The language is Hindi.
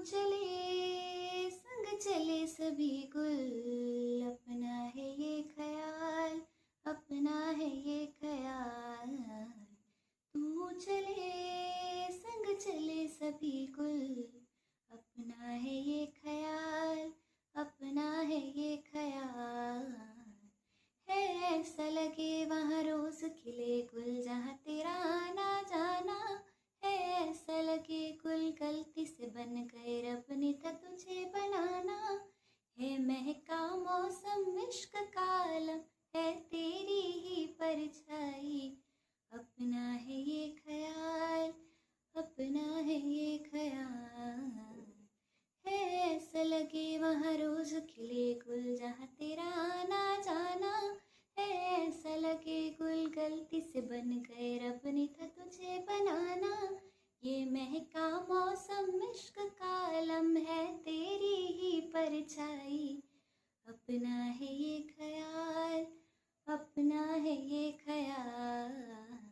चले संग चले सभी गुल, अपना है ये ख्याल, अपना है ये ख्याल। तू चले संग चले सभी गुल, अपना है ये ख्याल, अपना है ये ख्याल। है ऐसा लगे वहाँ रोज खिले गुल, जहाँ तेरा आना जाना। है ऐसा लगे गुल गलती से बन गए, रब ने था तुझे बनाना। है महका मौसम इश्क का आलम, है तेरी ही परछाई। अपना है ये ख्याल, अपना है ये ख्याल। है ऐसा लगे वहाँ रोज खिले गुल, जहाँ तेरा आना जाना। है ऐसा लगे गुल गलती से बन गए, रब ने था तुझे बनाना। ये महका मौसम इश्क का आलम, है तेरी ही परछाई। अपना है ये ख्याल, अपना है ये ख्याल।